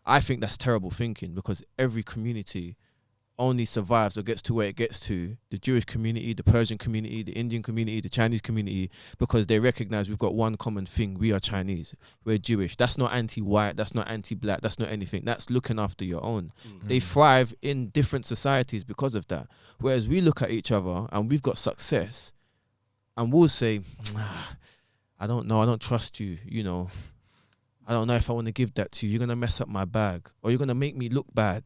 I think that's terrible thinking, because every community only survives or gets to where it gets to, the Jewish community, the Persian community, the Indian community, the Chinese community, because they recognize we've got one common thing. We are Chinese. We're Jewish. That's not anti-white. That's not anti-black. That's not anything. That's looking after your own. They thrive in different societies because of that. Whereas we look at each other and we've got success and we'll say, I don't know. I don't trust you. You know, I don't know if I want to give that to you. You're going to mess up my bag, or you're going to make me look bad.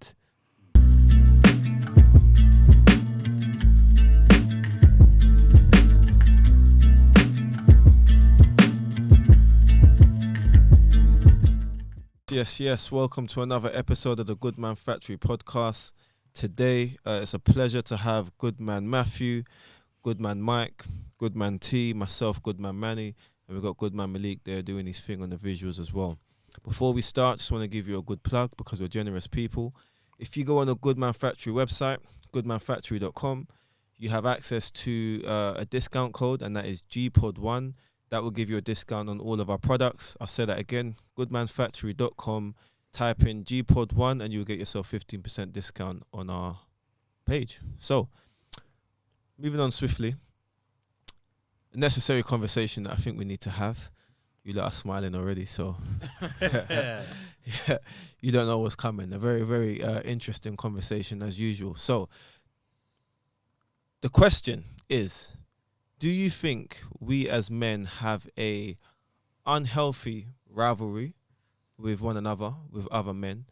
Yes. Welcome to another episode of the Goodman Factory podcast. Today, it's a pleasure to have Goodman Matthew, Goodman Mike, Goodman T, myself, Goodman Manny, and we've got Goodman Malik there doing his thing on the visuals as well. Before we start, just want to give you a good plug because we're generous people. If you go on the Goodman Factory website, goodmanfactory.com, you have access to a discount code, and that is GPOD1. That will give you a discount on all of our products. I'll say that again, goodmanfactory.com. Type in GPOD1 and you'll get yourself 15% discount on our page. So, moving on swiftly. A necessary conversation that I think we need to have. You lot are smiling already, so yeah, you don't know what's coming. A very, very interesting conversation as usual. So, the question is, do you think we as men have a unhealthy rivalry with one another, with other men?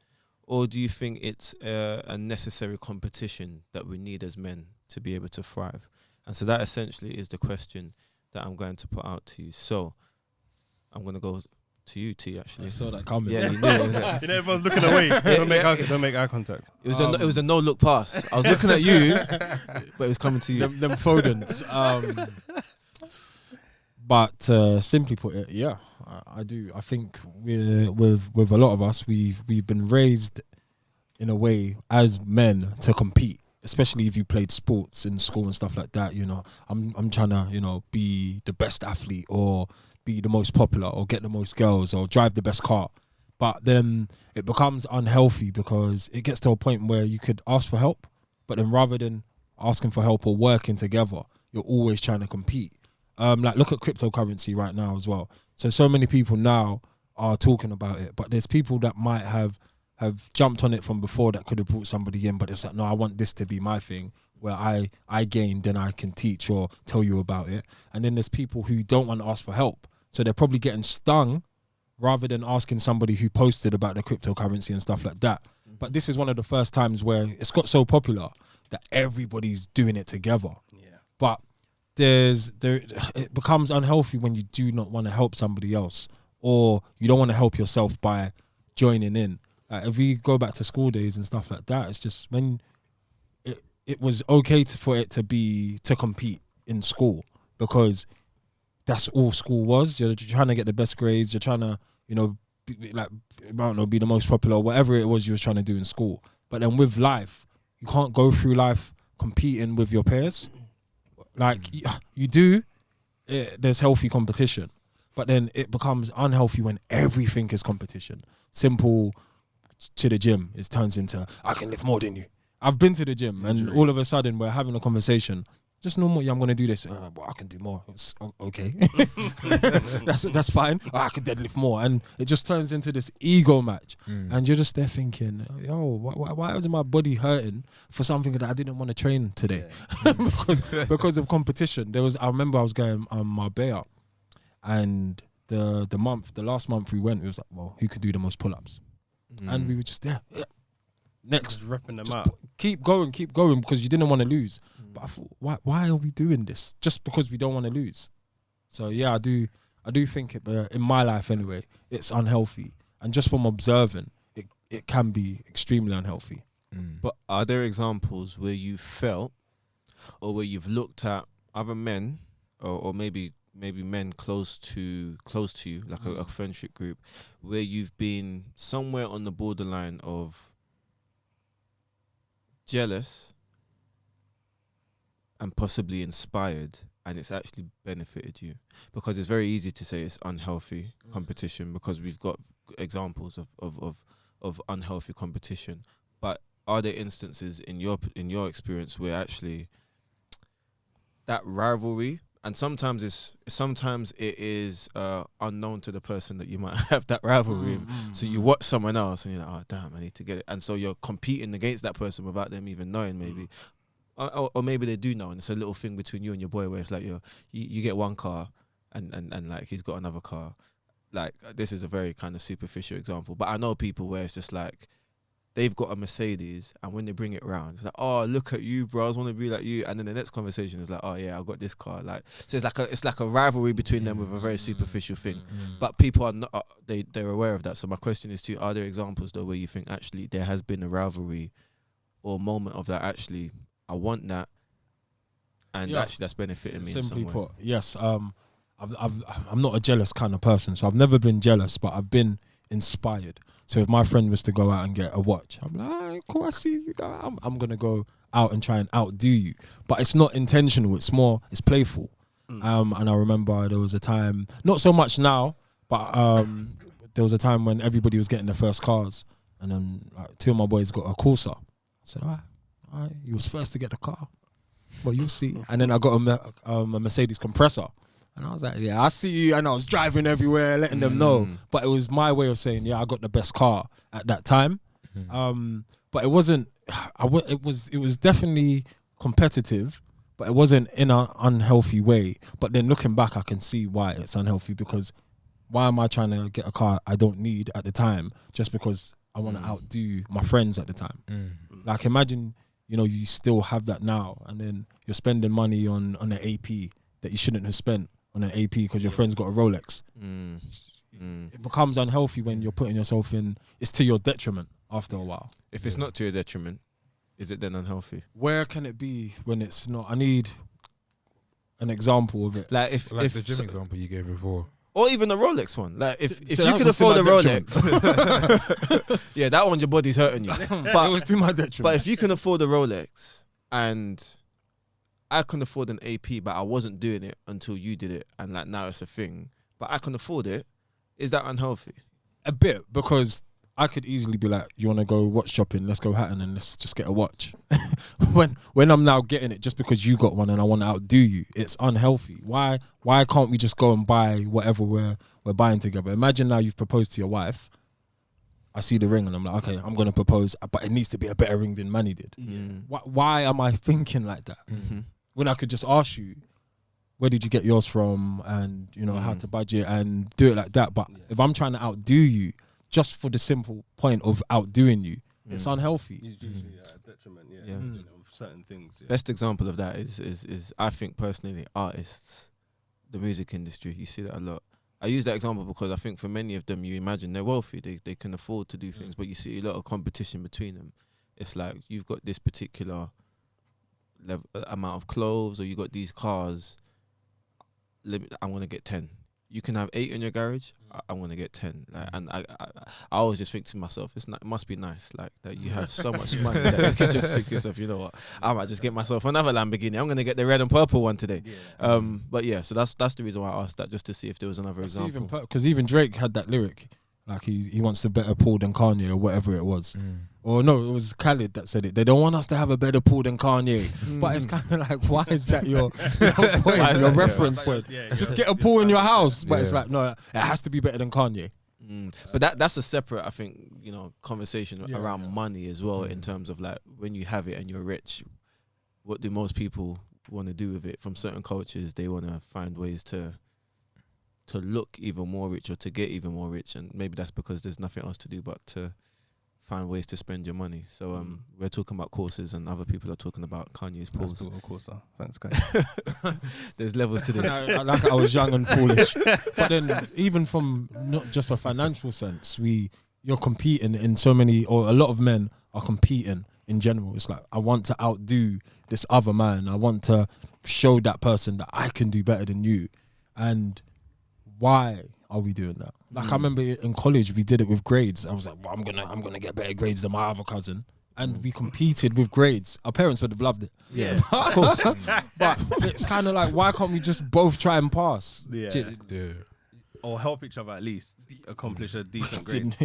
Or do you think it's a necessary competition that we need as men to be able to thrive? And so that essentially is the question that I'm going to put out to you. So I'm going to go to you, T, actually. I saw that coming. Yeah, you knew. You know, everyone's looking away. Don't make eye contact. It was a no-look pass. I was looking at you, but it was coming to you. Them Fodens. But simply put it, yeah, I do. I think with a lot of us, we've been raised in a way as men to compete, especially if you played sports in school and stuff like that. You know, I'm trying to, be the best athlete or be the most popular or get the most girls or drive the best car. But then it becomes unhealthy because it gets to a point where you could ask for help, but then rather than asking for help or working together, you're always trying to compete. Like look at cryptocurrency right now as well. So many people now are talking about it, but there's people that might have jumped on it from before that could have brought somebody in, but it's like, no, I want this to be my thing where I gain, then I can teach or tell you about it. And then there's people who don't want to ask for help. So they're probably getting stung rather than asking somebody who posted about the cryptocurrency and stuff like that. But this is one of the first times where it's got so popular that everybody's doing it together. Yeah. But it becomes unhealthy when you do not want to help somebody else, or you don't want to help yourself by joining in. If we go back to school days and stuff like that, it's just when it was okay for it to compete in school because that's all school was. You're trying to get the best grades. You're trying to, be the most popular, whatever it was you were trying to do in school. But then with life, you can't go through life competing with your peers. Like you do, there's healthy competition, but then it becomes unhealthy when everything is competition. Simple to the gym, it turns into I can lift more than you. I've been to the gym and all of a sudden we're having a conversation. Just normal, I'm going to do this. But I can do more. It's okay. that's fine. I can deadlift more. And it just turns into this ego match. And you're just there thinking, yo, why was my body hurting for something that I didn't want to train today? Yeah. because of competition. I remember I was going Marbella, and the last month we went, it was like, well, who could do the most pull-ups? And we were just there. Yeah. Next, just repping them out. Keep going, because you didn't want to lose. But I thought, why are we doing this? Just because we don't want to lose. So yeah, I do think it. In my life anyway, it's unhealthy, and just from observing, it can be extremely unhealthy. But are there examples where you felt, or where you've looked at other men, or maybe men close to you, like a friendship group, where you've been somewhere on the borderline of jealous and possibly inspired, and it's actually benefited you? Because it's very easy to say it's unhealthy competition because we've got examples of of unhealthy competition. But are there instances in your experience where actually that rivalry, and sometimes it is unknown to the person that you might have that rivalry with. So you watch someone else and you're like, oh damn, I need to get it, and so you're competing against that person without them even knowing, maybe. Or maybe they do know, and it's a little thing between you and your boy where it's like you get one car and like he's got another car. Like, this is a very kind of superficial example, but I know people where it's just like they've got a Mercedes, and when they bring it round, it's like, oh, look at you, bro, I want to be like you. And then the next conversation is like, oh yeah, I got this car. Like, so it's like a rivalry between them with a very superficial thing. But people are not, they're aware of that. So my question is to you, are there examples though where you think actually there has been a rivalry or moment of that, actually I want that, and actually that's benefiting me Simply in some way? put, yes. I'm not a jealous kind of person, so I've never been jealous, but I've been inspired. So if my friend was to go out and get a watch, I'm like, all right, cool, I see you. I'm gonna go out and try and outdo you, but it's not intentional. It's playful. And I remember there was a time, not so much now, but there was a time when everybody was getting their first cars, and then like, two of my boys got a Corsa. I said, all right, you was first to get the car. Well, you'll see. And then I got a Mercedes compressor. And I was like, yeah, I see you. And I was driving everywhere, letting them know. But it was my way of saying, yeah, I got the best car at that time. But it wasn't, it was definitely competitive, but it wasn't in an unhealthy way. But then looking back, I can see why it's unhealthy, because why am I trying to get a car I don't need at the time just because I want to outdo my friends at the time? Like, imagine, you know, you still have that now, and then you're spending money on an AP that you shouldn't have spent on an AP because your friend's got a Rolex. It becomes unhealthy when you're putting yourself in. It's to your detriment after a while. If it's not to your detriment, is it then unhealthy? Where can it be when it's not? I need an example of it. Like if the gym example you gave before. Or even a Rolex one. Like if So you could afford a Rolex, yeah, that one your body's hurting you. But it was to my detriment. But if you can afford a Rolex, and I can afford an AP, but I wasn't doing it until you did it, and like now it's a thing, but I can afford it, is that unhealthy? A bit, because I could easily be like, you want to go watch shopping? Let's go Hatton and let's just get a watch. when I'm now getting it just because you got one and I want to outdo you, it's unhealthy. Why can't we just go and buy whatever we're buying together? Imagine now you've proposed to your wife. I see the ring and I'm like, okay, I'm going to propose, but it needs to be a better ring than Manny did. Why am I thinking like that? When I could just ask you, where did you get yours from, and you know how to budget and do it like that. But if I'm trying to outdo you just for the simple point of outdoing you, it's unhealthy. It's usually a detriment, you know, certain things. Best example of that is I think personally artists, the music industry. You see that a lot. I use that example because I think for many of them, you imagine they're wealthy, they can afford to do things, but you see a lot of competition between them. It's like you've got this particular amount of clothes, or you got these cars. I want to get 10. You can have 8 in your garage. I want to get 10. Like, and I always just think to myself, it must be nice, like that you have so much money that you can just think to yourself, you know what, I might just get myself another Lamborghini. I'm gonna get the red and purple one today. But yeah, so that's the reason why I asked that, just to see if there was another example. Because even Drake had that lyric, like he wants a better pool than Kanye or whatever it was. Or no, it was Khaled that said it. They don't want us to have a better pool than Kanye. But it's kind of like, why is that your point, your reference point? Just get a pool in your house. But it's like, no, it has to be better than Kanye. But that's a separate, I think, you know, conversation around money as well, in terms of like, when you have it and you're rich, what do most people want to do with it? From certain cultures, they want to find ways to look even more rich, or to get even more rich, and maybe that's because there's nothing else to do but to find ways to spend your money. So we're talking about courses, and other people are talking about Kanye's pools. Of course, thanks, guys. There's levels to this. Like I was young and foolish. But then, even from not just a financial sense, you're competing in so many, or a lot of men are competing in general. It's like, I want to outdo this other man. I want to show that person that I can do better than you. And why are we doing that? Like, I remember in college we did it with grades. I was like, well, I'm gonna get better grades than my other cousin, and we competed with grades. Our parents would have loved it. Yeah, of course. But it's kind of like, why can't we just both try and pass? Or help each other at least accomplish a decent grade.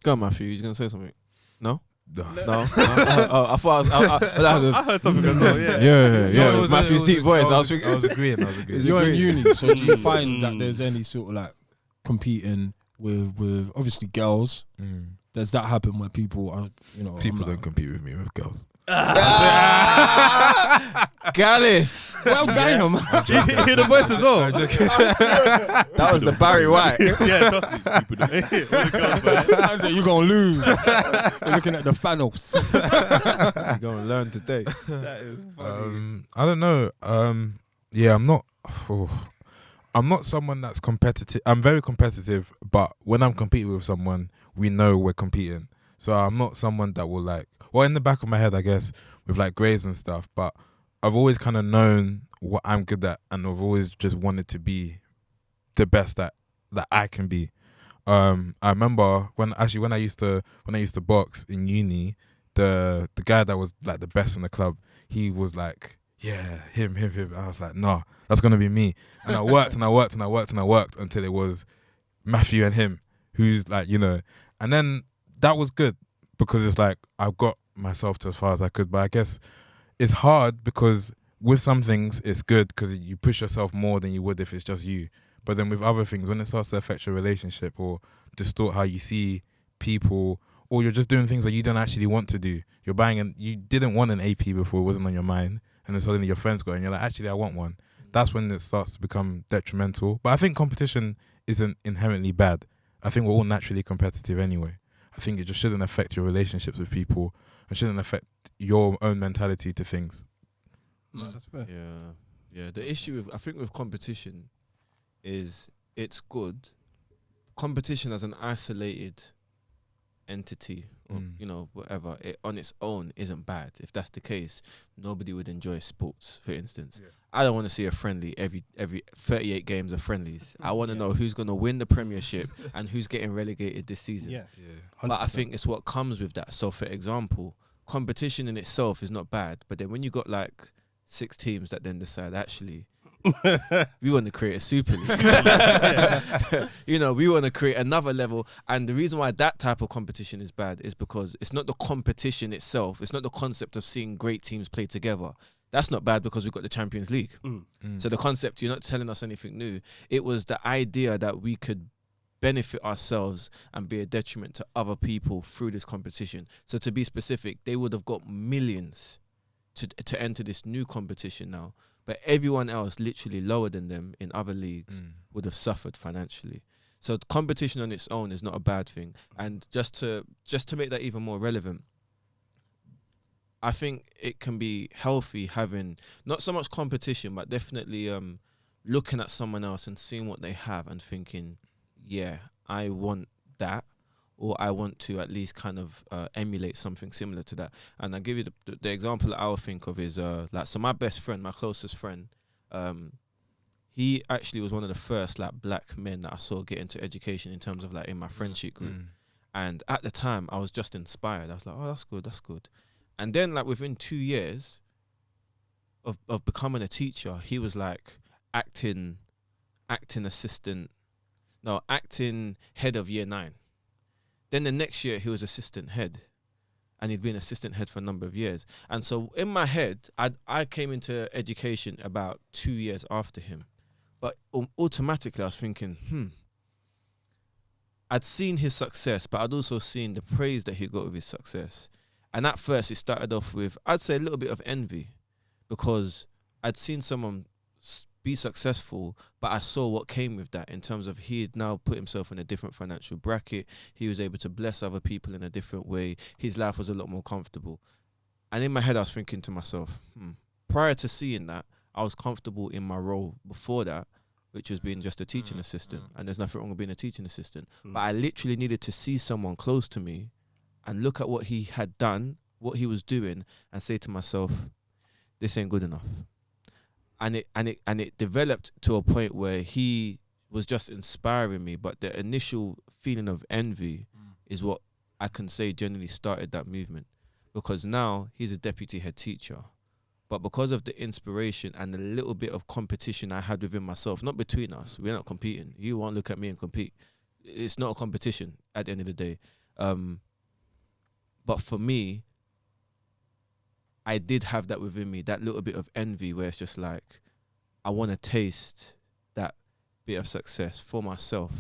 Go on, Matthew. You're gonna say something? No. No. No. I thought I heard something as well. Yeah. Yeah. it was Matthew's deep voice. I was agreeing. You're in uni, so do you Mm. find that there's any sort of like competing with obviously girls? Does that happen where people are, People don't compete with me with girls. Gallus. Well, damn. You hear the voice as well. That was the Barry White. Yeah, trust me. People don't. All the girls, man. I said, you're gonna lose. You're looking at the Thanos. You're gonna learn today. That is funny. I don't know. Yeah, I'm not. I'm not someone that's competitive. I'm very competitive, but when I'm competing with someone, we know we're competing. So I'm not someone that will in the back of my head, I guess, with like grades and stuff, but I've always kind of known what I'm good at, and I've always just wanted to be the best that I can be. I remember when I used to box in uni, the guy that was like the best in the club, he was like, yeah, him. I was like, nah, that's gonna be me. And I worked until it was Matthew and him, who's like, and then that was good because it's like I've got myself to as far as I could. But I guess it's hard because with some things it's good because you push yourself more than you would if it's just you. But then with other things, when it starts to affect your relationship or distort how you see people, or you're just doing things that you don't actually want to do, you're buying and you didn't want an AP before, it wasn't on your mind, and then suddenly your friends go and you're like, actually I want one. That's when it starts to become detrimental. But I think competition isn't inherently bad. I think we're all naturally competitive anyway. I think it just shouldn't affect your relationships with people and shouldn't affect your own mentality to things. That's fair. Yeah. The issue with competition is it's good. Competition as an isolated entity, or, whatever, it on its own isn't bad. If that's the case, nobody would enjoy sports, for instance. Yeah. I don't want to see a friendly every 38 games of friendlies. I want to know who's going to win the Premiership and who's getting relegated this season. Yeah. But I think it's what comes with that. So, for example, competition in itself is not bad, but then when you got like 6 teams that then decide, actually, we want to create a super league. We want to create another level. And the reason why that type of competition is bad is because it's not the competition itself. It's not the concept of seeing great teams play together. That's not bad because we've got the Champions League. So the concept, you're not telling us anything new. It was the idea that we could benefit ourselves and be a detriment to other people through this competition. So to be specific, they would have got millions to enter this new competition now. But everyone else, literally lower than them in other leagues, would have suffered financially. So competition on its own is not a bad thing. And just to make that even more relevant, I think it can be healthy having not so much competition, but definitely looking at someone else and seeing what they have and thinking, yeah, I want that, or I want to at least kind of emulate something similar to that. And I'll give you the example that I'll think of is so my best friend, my closest friend, he actually was one of the first like black men that I saw get into education in terms of like in my friendship group. And at the time I was just inspired. I was like, oh, that's good. And then like within 2 years of becoming a teacher, he was like acting head of year 9. Then the next year he was assistant head, and he'd been assistant head for a number of years. And so in my head, I came into education about 2 years after him. But automatically I was thinking, I'd seen his success, but I'd also seen the praise that he got with his success. And at first it started off with, I'd say, a little bit of envy, because I'd seen someone be successful, but I saw what came with that in terms of he had now put himself in a different financial bracket. He was able to bless other people in a different way. His life was a lot more comfortable. And in my head, I was thinking to myself, prior to seeing that, I was comfortable in my role before that, which was being just a teaching assistant. And there's nothing wrong with being a teaching assistant. But I literally needed to see someone close to me and look at what he had done, what he was doing, and say to myself, this ain't good enough. And it developed to a point where he was just inspiring me, but the initial feeling of envy is what I can say generally started that movement, because now he's a deputy head teacher. But because of the inspiration and the little bit of competition I had within myself, not between us, we're not competing. You won't look at me and compete. It's not a competition at the end of the day. But for me, I did have that within me, that little bit of envy where it's just like, I want to taste that bit of success for myself.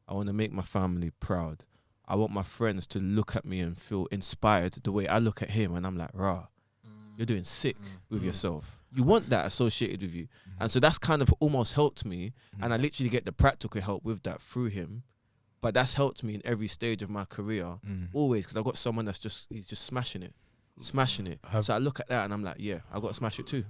I want to make my family proud. I want my friends to look at me and feel inspired the way I look at him, and I'm like, rah, you're doing sick with yourself. You want that associated with you. And so that's kind of almost helped me, and I literally get the practical help with that through him. But that's helped me in every stage of my career, always, because I've got someone he's just smashing it. So I look at that and I'm like, yeah, I've got to smash it too.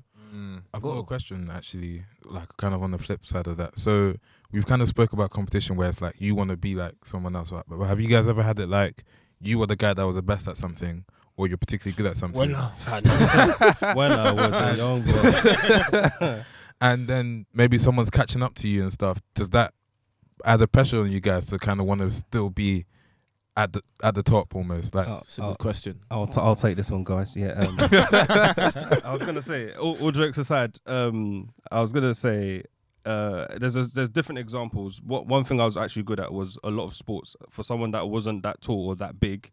I've got a question actually, like kind of on the flip side of that. So we've kind of spoke about competition where it's like you want to be like someone else, right? But have you guys ever had it like you were the guy that was the best at something, or you're particularly good at something? When I was a young boy. And then maybe someone's catching up to you and stuff. Does that add a pressure on you guys to kind of want to still be at the top almost? Like, It's a good question. I'll take this one, guys. Yeah. I was gonna say, all jokes aside, I was gonna say, there's different examples. One thing I was actually good at was a lot of sports. For someone that wasn't that tall or that big,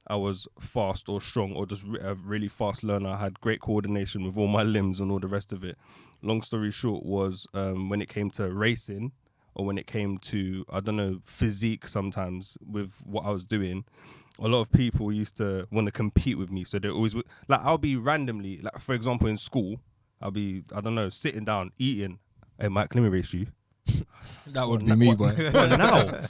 I was fast or strong or just a really fast learner. I had great coordination with all my limbs and all the rest of it. Long story short was when it came to racing, or when it came to, I don't know, physique sometimes with what I was doing, a lot of people used to want to compete with me. So they always would, like, I'll be randomly, like, for example, in school, I'll be, I don't know, sitting down, eating. Hey, Mike, let me race you. That would be me, boy. Well, now.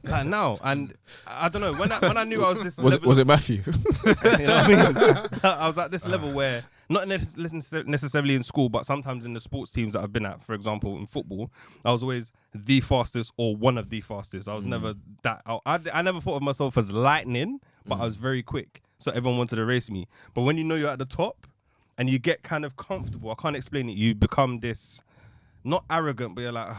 Like, now. And I don't know, when I knew I was this level. Was it Matthew? You know what I mean? I was at this level where, not necessarily in school, but sometimes in the sports teams that I've been at, for example, in football, I was always the fastest or one of the fastest. I was never that. I never thought of myself as lightning, but I was very quick. So everyone wanted to race me. But when you know you're at the top and you get kind of comfortable, I can't explain it, you become this, not arrogant, but you're like,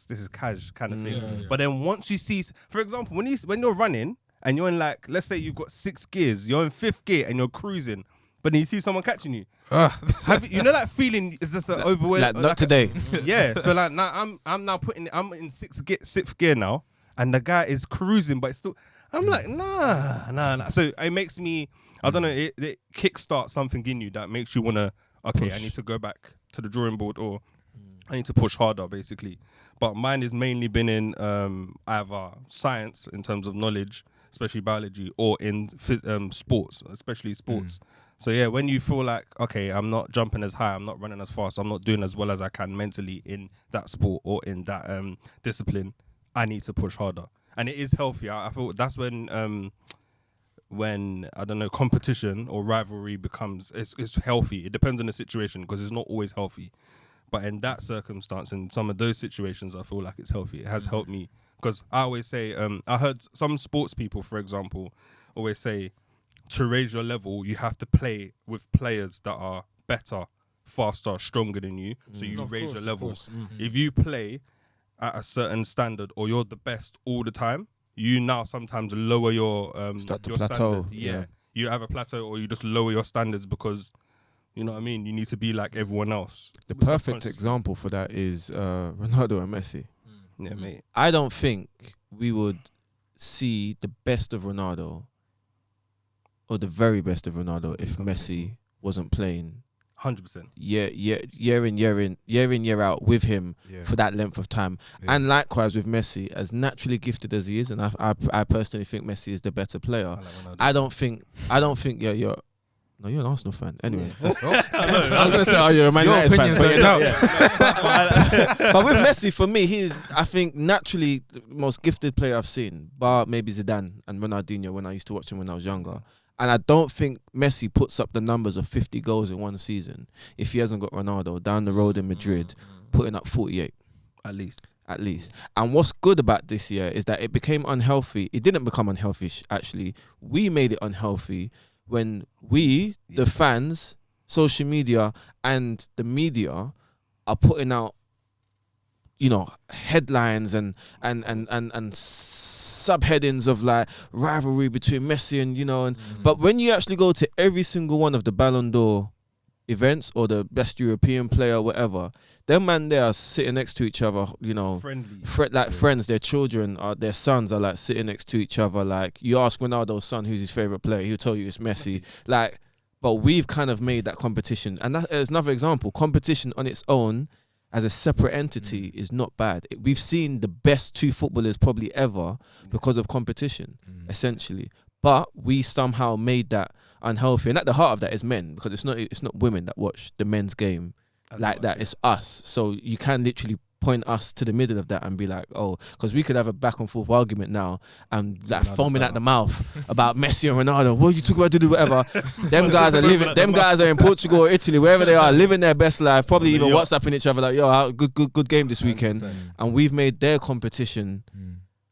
this is cash kind of thing. Yeah. But then once you see, for example, when you're running and you're in, like, let's say you've got 6 gears, you're in 5th gear and you're cruising, but then you see someone catching you. You know that feeling? Is this an overwhelming? Like, not today. Yeah. So like now I'm now I'm in 6th gear now, and the guy is cruising, but it's still. I'm like nah. So it makes me, I don't know. It kickstarts something in you that makes you wanna. Okay, push. I need to go back to the drawing board, or I need to push harder, basically. But mine has mainly been in either science in terms of knowledge, especially biology, or in sports, especially sports. So yeah, when you feel like, okay, I'm not jumping as high, I'm not running as fast, I'm not doing as well as I can mentally in that sport or in that discipline, I need to push harder. And it is healthy. I feel that's when I don't know, competition or rivalry becomes, it's healthy. It depends on the situation, because it's not always healthy. But in that circumstance, in some of those situations, I feel like it's healthy. It has helped me, because I always say, I heard some sports people, for example, always say, to raise your level, you have to play with players that are better, faster, stronger than you. So you raise your level. If you play at a certain standard, or you're the best all the time, you now sometimes lower your Start your to plateau. standard. Yeah, you have a plateau, or you just lower your standards because, you know what I mean, you need to be like everyone else. The perfect example for that is Ronaldo and Messi. Yeah, mate. I don't think we would see the best of Ronaldo, or the very best of Ronaldo, if Messi wasn't playing 100%. year in, year out with him for that length of time. Yeah. And likewise with Messi, as naturally gifted as he is, and I personally think Messi is the better player. I don't think you're an Arsenal fan. Anyway. I was going to say, you're a Man United fan. But with Messi, for me, he's, I think, naturally the most gifted player I've seen, bar maybe Zidane and Ronaldinho when I used to watch him when I was younger. And I don't think Messi puts up the numbers of 50 goals in one season if he hasn't got Ronaldo down the road in Madrid putting up 48. At least. And what's good about this year is that it became unhealthy. It didn't become unhealthy, actually. We made it unhealthy when we, the fans, social media, and the media are putting out, you know, headlines and subheadings of like rivalry between Messi and, you know, and but when you actually go to every single one of the Ballon d'Or events or the best European player, whatever, them man they are sitting next to each other, you know, Friendly. friends. Their children are, their sons are like sitting next to each other. Like you ask Ronaldo's son who's his favorite player, he'll tell you it's Messi. Like, but we've kind of made that competition, and that is another example. Competition on its own, as a separate entity, is not bad. We've seen the best two footballers probably ever because of competition, essentially. But we somehow made that unhealthy, and at the heart of that is men, because it's not women that watch the men's game like that. It's us. So you can literally point us to the middle of that and be like, oh, because we could have a back and forth argument now and like foaming at the mouth about Messi and Ronaldo. What you talk about, do whatever. Them guys are living. Them guys are in Portugal or Italy, wherever they are, living their best life. Probably even WhatsApping each other like, yo, good game this weekend. 100%. And we've made their competition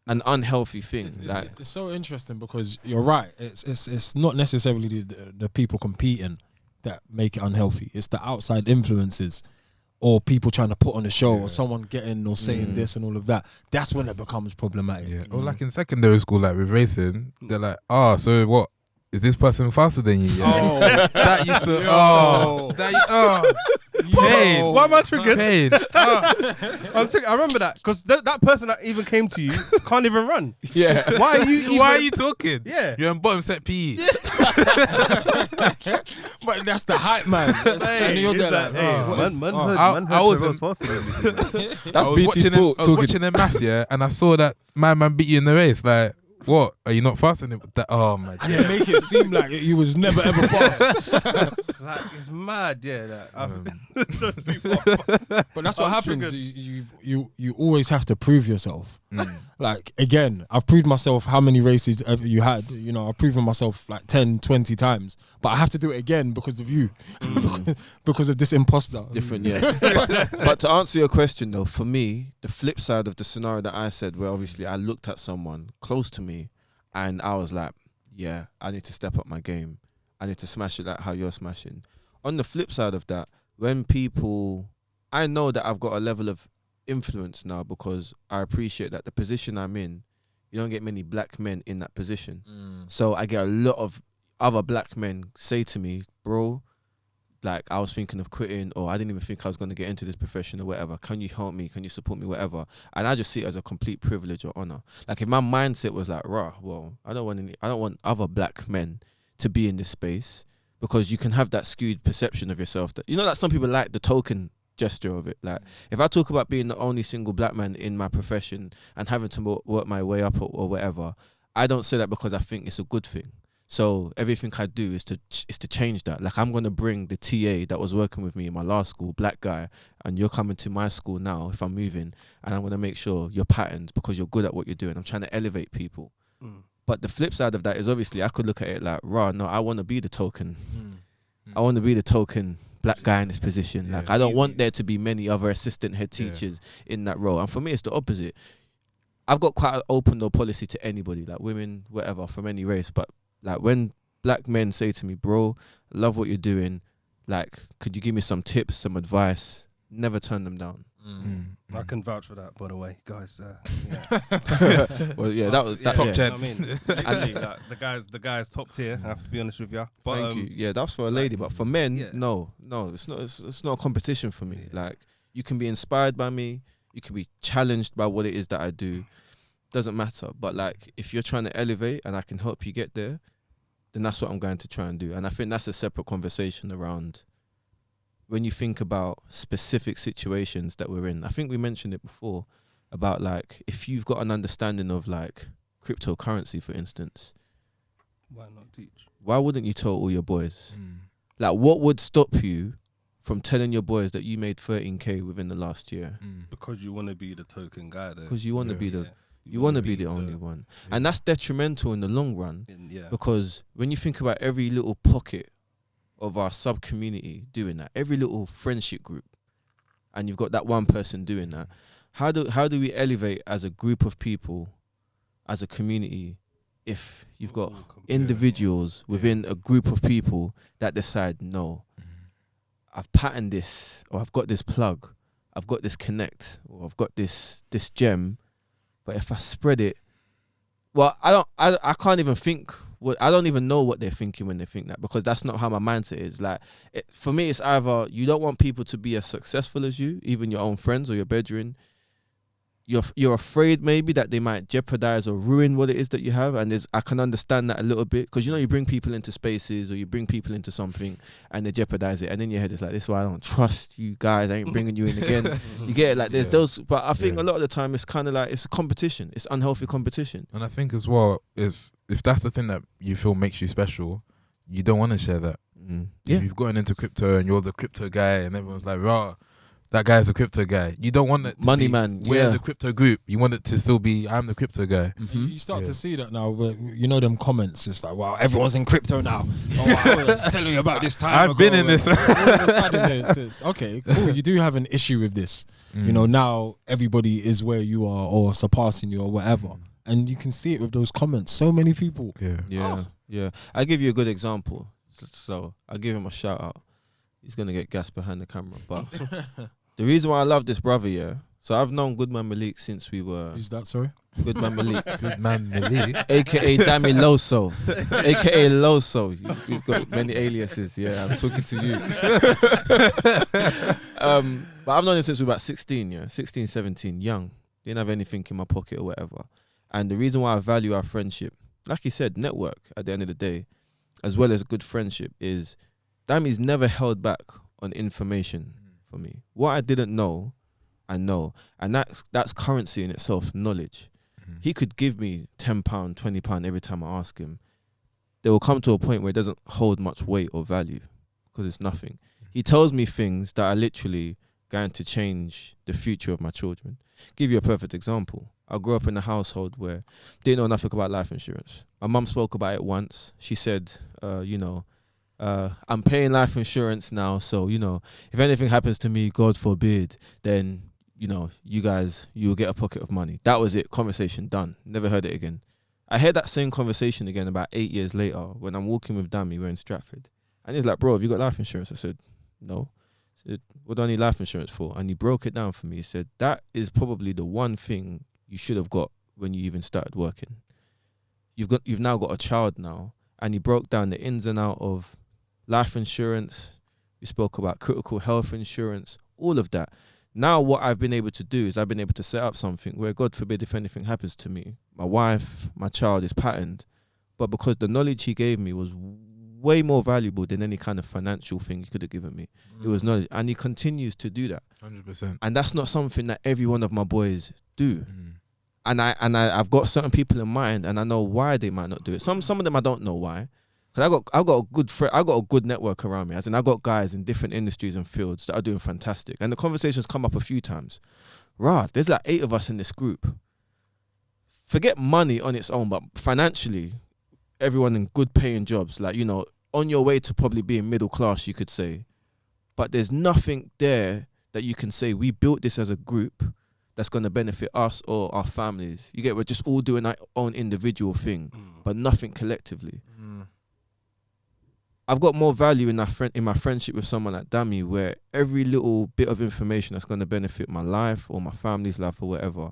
an unhealthy thing. It's so interesting because you're right. It's not necessarily the people competing that make it unhealthy. It's the outside influences or people trying to put on a show or someone getting or saying this and all of that. That's when it becomes problematic. Yeah. Or like in secondary school, like with racing, they're like, oh, so what? Is this person faster than you? Yeah. Oh, that used to. Pain. Why am I triggered? Pain. I remember that because that person that even came to you can't even run. Yeah. Why are you? Why are you talking? Yeah. You're on bottom set PE. But that's the hype, man. And you're there like, I was BT Sport I was talking. watching their maths, yeah, and I saw that my man beat you in the race. Like, what? Are you not fast enough? Oh my and they make it seem like he was never ever fast. Like it's mad, yeah. But that's what happens. You always have to prove yourself. Like again, I've proved myself how many races you had. You know, I've proven myself like 10, 20 times. But I have to do it again because of you, because of this imposter. Different, yeah. But to answer your question though, for me, the flip side of the scenario that I said, where obviously I looked at someone close to me, and I was like, yeah, I need to step up my game. I need to smash it like how you're smashing. On the flip side of that, when people, I know that I've got a level of influence now because I appreciate that the position I'm in, you don't get many black men in that position. So I get a lot of other black men say to me, bro, like I was thinking of quitting, or I didn't even think I was going to get into this profession or whatever. Can you help me? Can you support me? Whatever. And I just see it as a complete privilege or honor. Like if my mindset was like, rah, well, I don't want other black men to be in this space, because you can have that skewed perception of yourself that, you know, that some people like the token gesture of it. Like if I talk about being the only single black man in my profession and having to work my way up or whatever, I don't say that because I think it's a good thing. So everything I do is to change that. Like I'm going to bring the TA that was working with me in my last school, black guy, and you're coming to my school now if I'm moving, and I'm going to make sure you're patterned because you're good at what you're doing. I'm trying to elevate people. But the flip side of that is obviously I could look at it like, no, I want to be the token. I want to be the token black guy in this position. Yeah, like I don't want there to be many other assistant head teachers in that role. And for me, it's the opposite. I've got quite an open door policy to anybody, like women, whatever, from any race. But like when black men say to me, bro, I love what you're doing, like, could you give me some tips, some advice? Never turn them down. I can vouch for that, by the way, guys. Well, yeah, that was top 10. I mean, literally, like, the guys top tier. I have to be honest with you. But, thank you. Yeah, that's for a lady, but for men, no, it's not. It's not a competition for me. Like you can be inspired by me, you can be challenged by what it is that I do. Doesn't matter. But like, if you're trying to elevate and I can help you get there, then that's what I'm going to try and do. And I think that's a separate conversation around when you think about specific situations that we're in. I think we mentioned it before about like, if you've got an understanding of like cryptocurrency, for instance, why not teach? Why wouldn't you tell all your boys? Like, what would stop you from telling your boys that you made 13K within the last year? Because you want to be the token guy. Because you want to be the... You want to be the only one. And that's detrimental in the long run. Because when you think about every little pocket of our sub-community doing that, every little friendship group, and you've got that one person doing that, how do we elevate as a group of people, as a community, if you've got individuals within a group of people that decide, no, I've patterned this, or I've got this plug, I've got this connect, or I've got this gem, but if I spread it, well, I can't even think I don't even know what they're thinking when they think that, because that's not how my mindset is. Like, for me, it's either you don't want people to be as successful as you, even your own friends or your brethren. You're afraid maybe that they might jeopardize or ruin what it is that you have, and I can understand that a little bit, because you bring people into spaces or you bring people into something and they jeopardize it, and in your head it's like, this is why I don't trust you guys. I ain't bringing you in again. You get it? Like there's those, but I think a lot of the time it's kind of like it's a competition. It's unhealthy competition. And I think as well is if that's the thing that you feel makes you special, you don't want to share that. If you've gotten into crypto and you're the crypto guy and everyone's like, rah, that guy's a crypto guy. You don't want it to money be, man. We're the crypto group. You want it to still be, I'm the crypto guy. You start to see that now. Where, them comments. It's like, wow, everyone's in crypto now. Oh, I was telling you about this time. I've been in this. All of a sudden, it's okay, cool. You do have an issue with this. Now everybody is where you are or surpassing you or whatever, and you can see it with those comments. So many people. Yeah. I'll give you a good example. So I'll give him a shout out. He's gonna get gas behind the camera, but. The reason why I love this brother, so I've known Goodman Malik since we were... Who's that, sorry? Goodman Malik. Goodman Malik. A.K.A. Dammy Loso. A.K.A. Loso. He's got many aliases, I'm talking to you. But I've known him since we were about 16, 16, 17, young. Didn't have anything in my pocket or whatever. And the reason why I value our friendship, like he said, network at the end of the day, as well as good friendship, is Dammy's never held back on information. For me, what I didn't know, I know, and that's currency in itself, knowledge. He could give me £10, £20 every time I ask him. There will come to a point where it doesn't hold much weight or value because it's nothing. He tells me things that are literally going to change the future of my children. Give you a perfect example. I grew up in a household where didn't know nothing about life insurance. My mum spoke about it once. She said, I'm paying life insurance now, so, if anything happens to me, God forbid, then, you'll get a pocket of money. That was it. Conversation done. Never heard it again. I heard that same conversation again about 8 years later when I'm walking with Dammy, we're in Stratford. And he's like, bro, have you got life insurance? I said, no. He said, what do I need life insurance for? And he broke it down for me. He said, that is probably the one thing you should have got when you even started working. You've now got a child now. And he broke down the ins and out of life insurance. We spoke about critical health insurance, all of that. Now what I've been able to do is I've been able to set up something where, God forbid, if anything happens to me, my wife, my child is patterned. But because the knowledge he gave me was way more valuable than any kind of financial thing he could have given me. It was knowledge. And he continues to do that. 100%. And that's not something that every one of my boys do. And I've got certain people in mind, and I know why they might not do it. Some of them I don't know why. Because I got a good network around me. As in, I got guys in different industries and fields that are doing fantastic. And the conversations come up a few times. There's like 8 of us in this group. Forget money on its own, but financially, everyone in good paying jobs, like, on your way to probably being middle class, you could say. But there's nothing there that you can say, we built this as a group that's going to benefit us or our families. You get, we're just all doing our own individual thing, but nothing collectively. I've got more value in my friendship with someone like Dammy, where every little bit of information that's going to benefit my life or my family's life or whatever,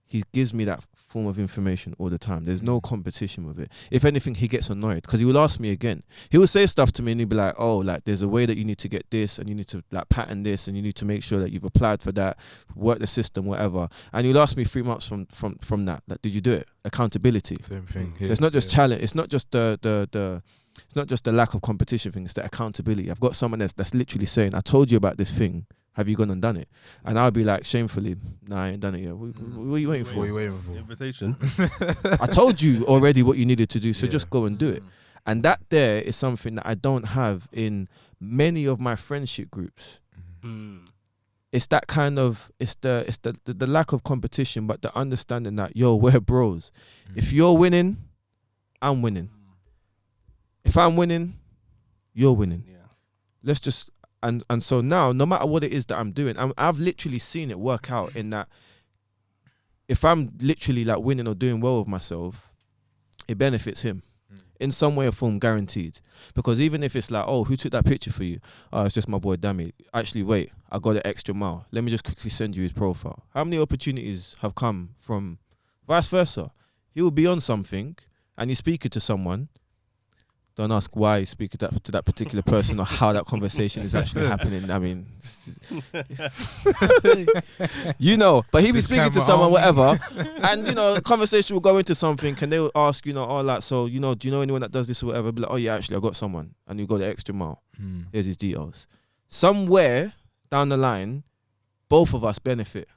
he gives me that form of information all the time. There's no competition with it. If anything, he gets annoyed because he will ask me again. He will say stuff to me and he'll be like, oh, like there's a way that you need to get this and you need to like pattern this and you need to make sure that you've applied for that, work the system, whatever. And he'll ask me 3 months from that. Like, did you do it? Accountability. Same thing. So it's not just challenge. It's not just it's not just the lack of competition thing. It's the accountability. I've got someone that's literally saying, I told you about this thing. Have you gone and done it? And I'll be like, shamefully, nah, I ain't done it yet. What are you waiting for? What are you waiting for? Invitation. I told you already what you needed to do, so just go and do it. And that there is something that I don't have in many of my friendship groups. It's that kind of, it's the lack of competition, but the understanding that, yo, we're bros. If you're winning, I'm winning. If I'm winning, you're winning. Let's just, and so now, no matter what it is that I'm doing, I've literally seen it work out in that if I'm literally like winning or doing well with myself, it benefits him in some way or form, guaranteed. Because even if it's like, oh, who took that picture for you? Oh, it's just my boy Dammy. Actually, wait, I got an extra mile. Let me just quickly send you his profile. How many opportunities have come from vice versa? He will be on something and you're speaking to someone, don't ask why you speak to that particular person or how that conversation is actually happening. I mean, you know, but he'll be This speaking to camera someone, on. whatever, and you know, the conversation will go into something, and they will ask, you know, oh, like, so, you know, do you know anyone that does this or whatever? Be like, oh yeah, actually, I got someone, and you go the extra mile. Here's his details. Somewhere down the line, both of us benefit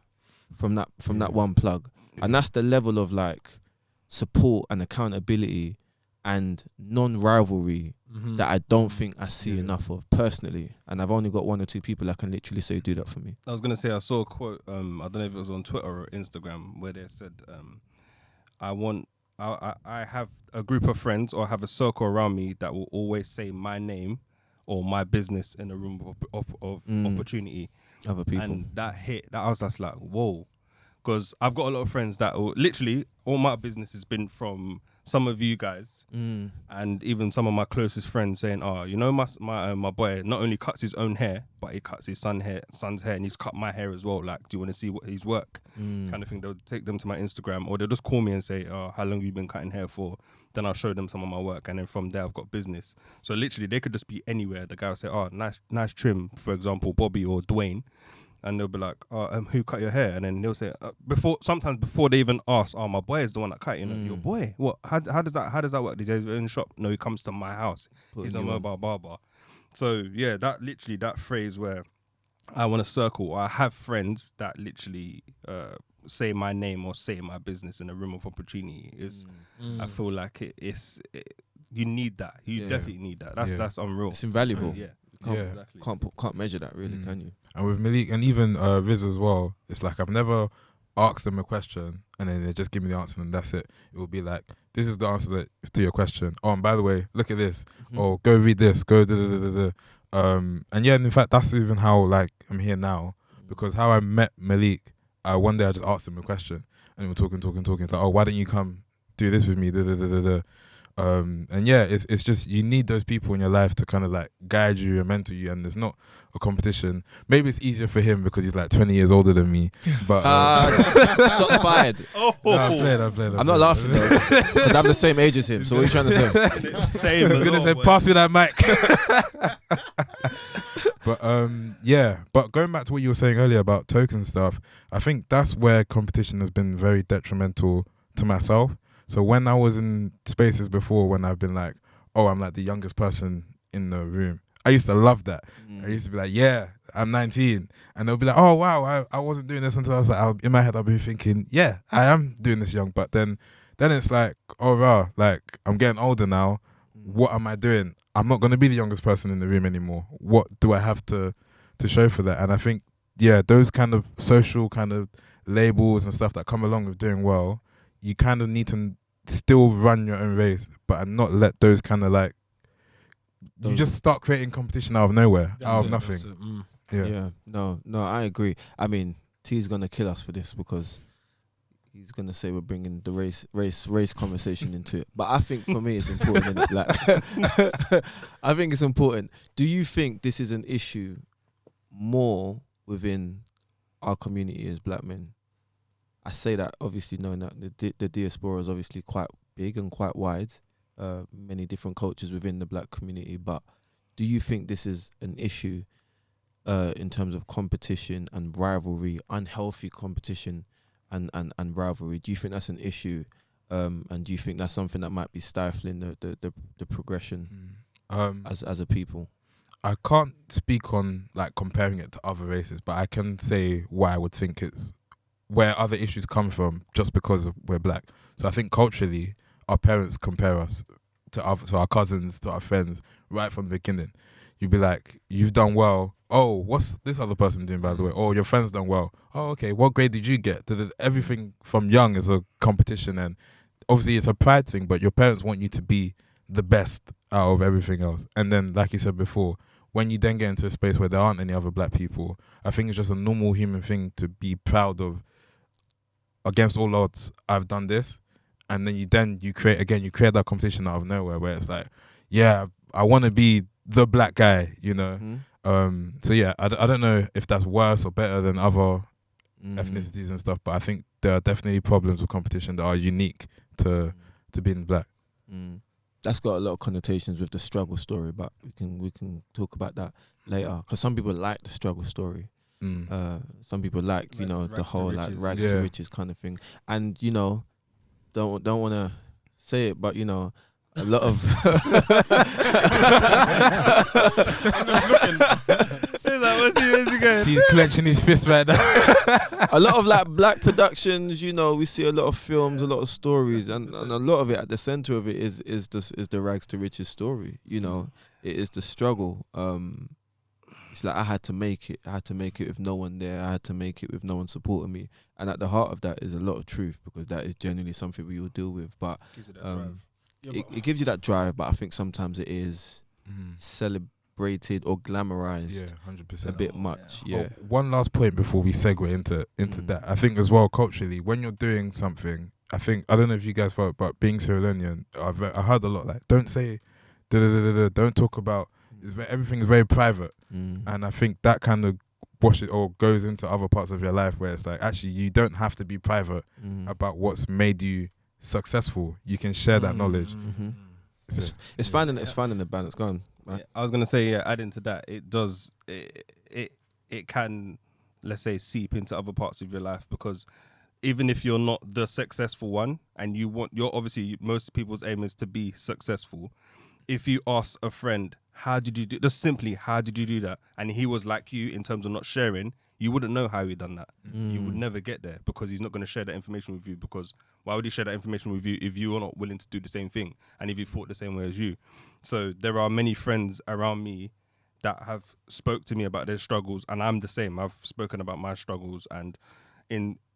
from that one plug, and that's the level of like support and accountability and non-rivalry that I don't think I see enough of personally, and I've only got 1 or 2 people that can literally say do that for me. I was gonna say I saw a quote. I don't know if it was on Twitter or Instagram where they said, I have a group of friends or have a circle around me that will always say my name or my business in a room of opportunity. Other people, And that hit. That I was just like, whoa, because I've got a lot of friends that will literally all my business has been from some of you guys, and even some of my closest friends saying, "Oh, you know, my boy not only cuts his own hair, but he cuts his son's hair, and he's cut my hair as well. Like, do you want to see what his work?" Kind of thing. They'll take them to my Instagram, or they'll just call me and say, "Oh, how long have you been cutting hair for?" Then I'll show them some of my work, and then from there I've got business. So literally, they could just be anywhere. The guy will say, "Oh, nice trim," for example, Bobby or Dwayne. And they'll be like, who cut your hair? And then they'll say, sometimes before they even ask, my boy is the one that cut, you know, your boy. What? How does that work? Does he have his own shop? No, he comes to my house. He's a mobile barber. So yeah, that phrase where I want to circle, or I have friends that literally say my name or say my business in a room of opportunity is, I feel like you need that. You definitely need that. That's unreal. it's invaluable. Yeah. Can't measure that really, can you? And with Malik and even Riz as well, it's like I've never asked them a question and then they just give me the answer and that's it. It will be like, this is the answer to your question. Oh, and by the way, look at this. Or go read this. Go da da da da da. And yeah, and in fact, that's even how like I'm here now, because how I met Malik, one day I just asked him a question and we were talking. It's like, oh, why don't you come do this with me? Da da da da da. And yeah, it's just you need those people in your life to kind of like guide you and mentor you, and there's not a competition. Maybe it's easier for him because he's like 20 years older than me, but shots fired. I played. I'm not laughing though, because I'm the same age as him. So what are you trying to say? Same. I was gonna say, pass me that mic. But yeah, but going back to what you were saying earlier about token stuff, I think that's where competition has been very detrimental to myself. So when I was in spaces before, when I've been like, oh, I'm like the youngest person in the room, I used to love that. I used to be like, yeah, I'm 19. And they'll be like, oh, wow, I wasn't doing this until I was like, in my head, I'll be thinking, yeah, I am doing this young. But then it's like, oh, wow, like I'm getting older now. What am I doing? I'm not going to be the youngest person in the room anymore. What do I have to show for that? And I think, yeah, those kind of social kind of labels and stuff that come along with doing well, you kind of need to still run your own race, but not let those kind of like you just start creating competition out of nowhere, out of nothing. Yeah. No, I agree. I mean, T's gonna kill us for this because he's gonna say we're bringing the race conversation into it. But I think for me it's important. Innit? Like, I think it's important. Do you think this is an issue more within our community as black men? I say that obviously knowing that the diaspora is obviously quite big and quite wide, many different cultures within the black community. But do you think this is an issue in terms of competition and rivalry, unhealthy competition and rivalry? Do you think that's an issue? And do you think that's something that might be stifling the progression as a people? I can't speak on like comparing it to other races, but I can say why I would think it's where other issues come from just because we're black. So I think culturally, our parents compare us to our cousins, to our friends, right from the beginning. You'd be like, you've done well. Oh, what's this other person doing, by the way? Oh, your friend's done well. Oh, okay, what grade did you get? Everything from young is a competition, and obviously it's a pride thing, but your parents want you to be the best out of everything else. And then, like you said before, when you then get into a space where there aren't any other black people, I think it's just a normal human thing to be proud of. Against all odds, I've done this, and then you create that competition out of nowhere where it's like, yeah, I want to be the black guy, you know. So yeah, I don't know if that's worse or better than other ethnicities and stuff, but I think there are definitely problems with competition that are unique to being black. That's got a lot of connotations with the struggle story, but we can talk about that later. Because some people like the struggle story. Some people like the whole like rags to riches kind of thing, and don't want to say it, but a lot of He's clenching his fist right now. a lot of like black productions, we see a lot of films, a lot of stories, and a lot of it at the center of it is the rags to riches story. It is the struggle. It's like I had to make it with no one there. I had to make it with no one supporting me. And at the heart of that is a lot of truth, because that is genuinely something we all deal with. But it gives you that drive, but I think sometimes it is celebrated or glamorized 100%. a bit much. Yeah. One last point before we segue into that. I think as well, culturally, when you're doing something, I don't know if you guys felt, but being Sierra Leonean, I heard a lot like, don't say don't talk about, everything is very private. And I think that kind of washes or goes into other parts of your life where it's like, actually, you don't have to be private about what's made you successful. You can share that knowledge. It's finding the balance. Go on. Right? Yeah, I was gonna say, adding to that, it can, let's say, seep into other parts of your life, because even if you're not the successful one and you're obviously, most people's aim is to be successful. If you ask a friend, how did you do that? And he was like you in terms of not sharing, you wouldn't know how he done that. You would never get there, because he's not going to share that information with you, because why would he share that information with you if you are not willing to do the same thing and if he thought the same way as you? So there are many friends around me that have spoke to me about their struggles, and I'm the same. I've spoken about my struggles, and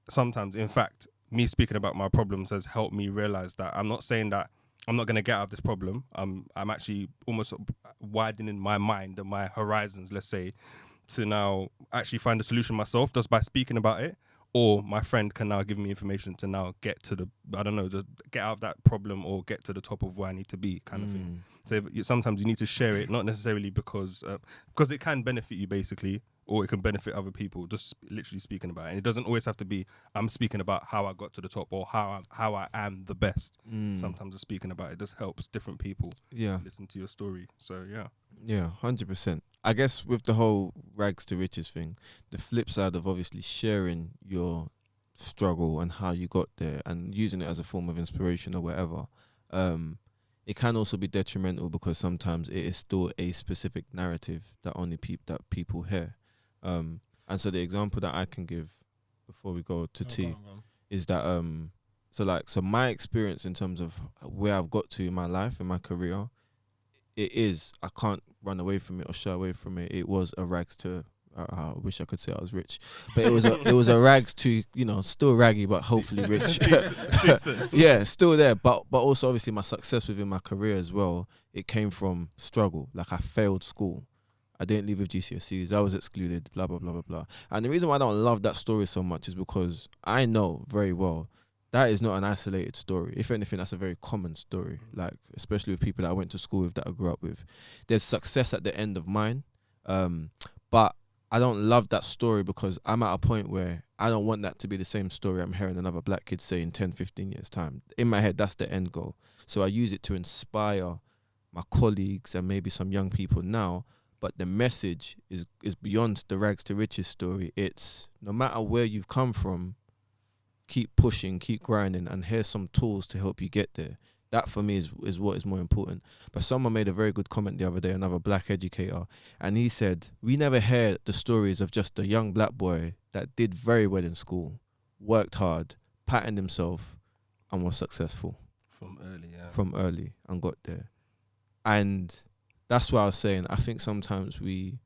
sometimes, in fact, me speaking about my problems has helped me realize that I'm not saying that I'm not going to get out of this problem. I'm actually almost widening my mind and my horizons, let's say, to now actually find a solution myself just by speaking about it. Or my friend can now give me information to now get to get out of that problem or get to the top of where I need to be, kind of thing. So sometimes you need to share it, not necessarily because it can benefit you, basically, or it can benefit other people, just literally speaking about it. And it doesn't always have to be, I'm speaking about how I got to the top or how I am the best. Sometimes speaking about it just helps different people listen to your story. So, yeah. Yeah, 100%. I guess with the whole rags to riches thing, the flip side of obviously sharing your struggle and how you got there and using it as a form of inspiration or whatever, it can also be detrimental, because sometimes it is still a specific narrative that only people hear. And so the example that I can give before we go to T is that so my experience in terms of where I've got to in my life, in my career, I can't run away from it or shy away from it. It was a rags to, I wish I could say I was rich, but it was a rags to, still raggy, but hopefully rich. Yeah, still there. But also obviously my success within my career as well, it came from struggle. Like, I failed school. I didn't leave with GCSEs. I was excluded, blah, blah, blah, blah, blah. And the reason why I don't love that story so much is because I know very well that is not an isolated story. If anything, that's a very common story, like, especially with people that I went to school with, that I grew up with. There's success at the end of mine, but I don't love that story, because I'm at a point where I don't want that to be the same story I'm hearing another black kid say in 10, 15 years' time. In my head, that's the end goal. So I use it to inspire my colleagues and maybe some young people now, but the message is beyond the rags to riches story. It's, no matter where you've come from, keep pushing, keep grinding, and here's some tools to help you get there. That for me is what is more important. But someone made a very good comment the other day, another black educator, and he said, we never hear the stories of just a young black boy that did very well in school, worked hard, patterned himself, and was successful. From early, and got there. And that's why I was saying, I think sometimes we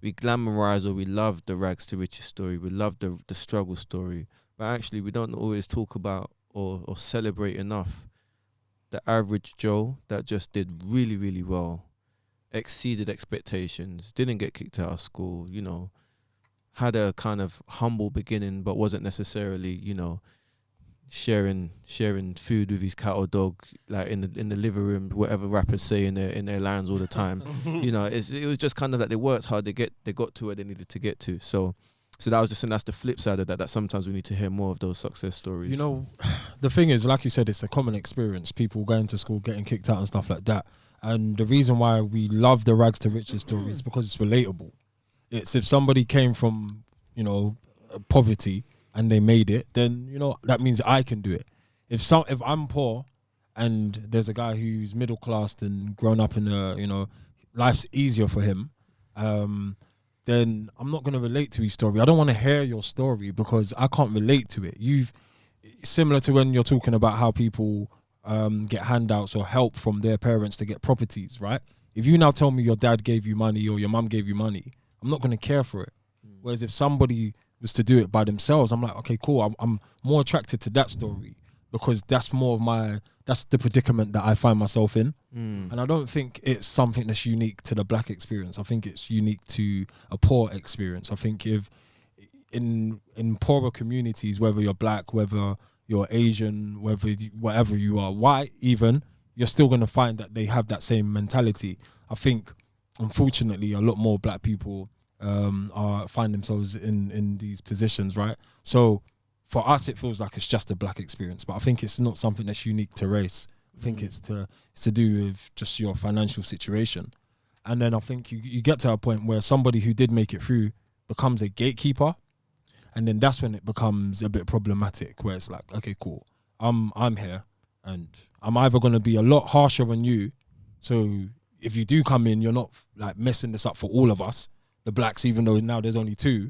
glamorize, or we love the rags to riches story, we love the struggle story, but actually we don't always talk about or celebrate enough the average Joe that just did really, really well, exceeded expectations, didn't get kicked out of school, had a kind of humble beginning, but wasn't necessarily, sharing food with his cat or dog, like in the living room, whatever rappers say in their lines all the time. It was just kind of like they worked hard, they got to where they needed to get to. So So that was just saying that's the flip side of that. That sometimes we need to hear more of those success stories. You know, the thing is, like you said, it's a common experience. People going to school, getting kicked out and stuff like that. And the reason why we love the rags to riches story is because it's relatable. It's if somebody came from, you know, poverty and they made it, then, you know, that means I can do it. If I'm poor and there's a guy who's middle class and grown up in a, you know, life's easier for him, then I'm not going to relate to his story. I don't want to hear your story because I can't relate to it. Similar to when you're talking about how people get handouts or help from their parents to get properties, right? If you now tell me your dad gave you money or your mum gave you money, I'm not going to care for it. Whereas if somebody was to do it by themselves, I'm like, okay, cool. I'm more attracted to that story because that's more of that's the predicament that I find myself in. And I don't think it's something that's unique to the black experience. I think it's unique to a poor experience. I think if in poorer communities, whether you're black, whether you're Asian, whatever you are, white even, you're still going to find that they have that same mentality. I think, unfortunately, a lot more black people find themselves in these positions, right? So for us, it feels like it's just a black experience, but I think it's not something that's unique to race. I think it's to do with just your financial situation. And then I think you get to a point where somebody who did make it through becomes a gatekeeper, and then that's when it becomes a bit problematic, where it's like, okay, cool, I'm here, and I'm either going to be a lot harsher on you, so if you do come in, you're not like messing this up for all of us, the blacks, even though now there's only 2,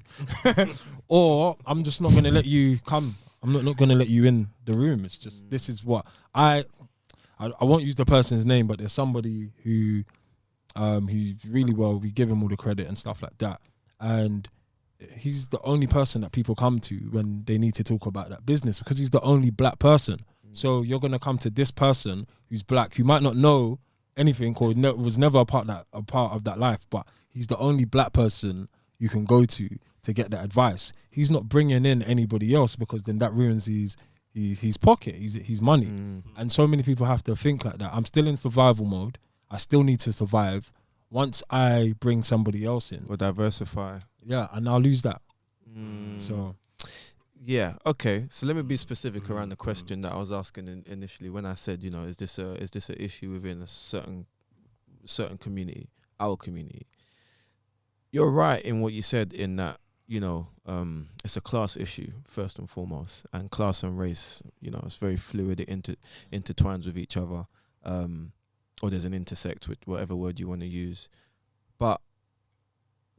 or I'm just not going to let you come. I'm not going to let you in the room. It's just, this is what I won't use the person's name, but there's somebody who's really well, we give him all the credit and stuff like that. And he's the only person that people come to when they need to talk about that business, because he's the only black person. So you're going to come to this person who's black, who might not know anything or was never a part of that life, but he's the only black person you can go to get that advice. He's not bringing in anybody else, because then that ruins his pocket, his money. And so many people have to think like that. I'm still in survival mode. I still need to survive. Once I bring somebody else in, or diversify, and I'll lose that. So yeah, okay. So let me be specific around the question that I was asking initially when I said, you know, is this an issue within a certain community, our community? You're right in what you said in that, you know, it's a class issue first and foremost, and class and race, you know, it's very fluid. It intertwines with each other, or there's an intersect with whatever word you want to use. But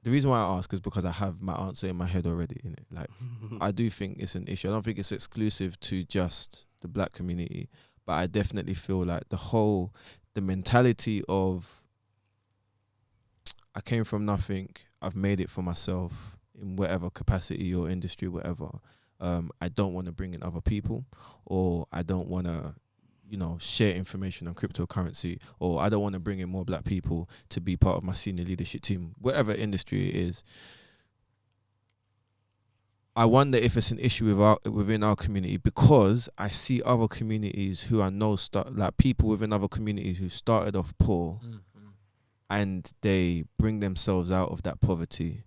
the reason why I ask is because I have my answer in my head already. In it, like, I do think it's an issue. I don't think it's exclusive to just the black community, but I definitely feel like the mentality of, I came from nothing, I've made it for myself in whatever capacity or industry, whatever. I don't want to bring in other people, or I don't want to, you know, share information on cryptocurrency, or I don't want to bring in more black people to be part of my senior leadership team, whatever industry it is. I wonder if it's an issue within our community, because I see other communities who I know like people within other communities who started off poor, and they bring themselves out of that poverty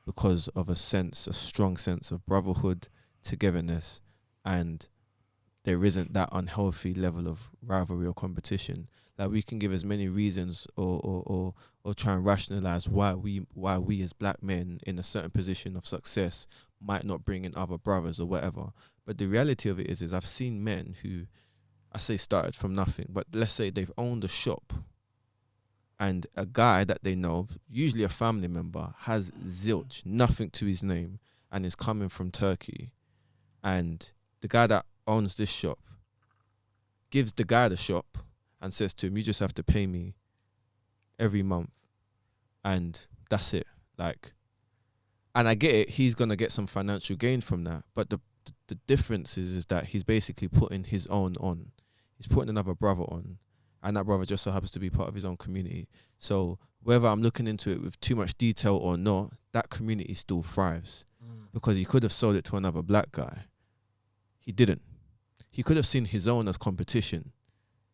because of a strong sense of brotherhood, togetherness, and there isn't that unhealthy level of rivalry or competition. Like, we can give as many reasons or try and rationalize why we as black men in a certain position of success might not bring in other brothers or whatever. But the reality of it is I've seen men who, I say started from nothing, but let's say they've owned a shop, and a guy that they know, usually a family member, has zilch, nothing to his name, and is coming from Turkey. And the guy that owns this shop gives the guy the shop and says to him, you just have to pay me every month, and that's it. Like, and I get it, he's gonna get some financial gain from that, but the difference is that he's basically putting his own on. He's putting another brother on, and that brother just so happens to be part of his own community. So whether I'm looking into it with too much detail or not, that community still thrives, because he could have sold it to another black guy. He didn't. He could have seen his own as competition.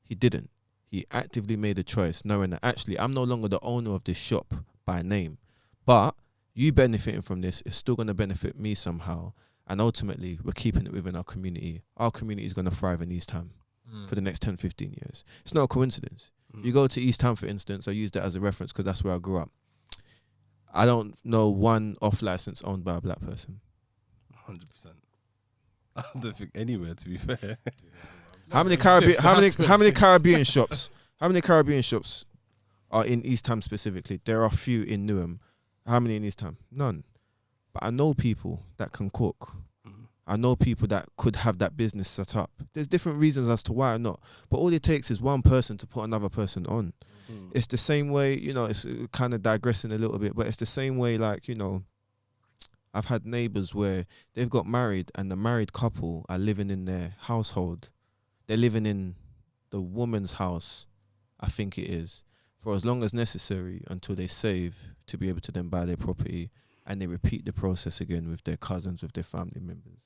He didn't. He actively made a choice, knowing that actually I'm no longer the owner of this shop by name, but you benefiting from this is still going to benefit me somehow. And ultimately, we're keeping it within our community. Our community is going to thrive in East Ham for the next 10, 15 years. It's not a coincidence. You go to East Ham, for instance, I use that as a reference because that's where I grew up. I don't know one off license owned by a black person. 100%. I don't think anywhere, to be fair. How many Caribbean shops? How many Caribbean shops are in East Ham specifically? There are a few in Newham. How many in East Ham? None. But I know people that can cook. I know people that could have that business set up. There's different reasons as to why or not. But all it takes is one person to put another person on. It's the same way, you know, it's kind of digressing a little bit, but it's the same way, like, you know, I've had neighbors where they've got married and the married couple are living in their household. They're living in the woman's house, I think it is, for as long as necessary until they save to be able to then buy their property, and they repeat the process again with their cousins, with their family members.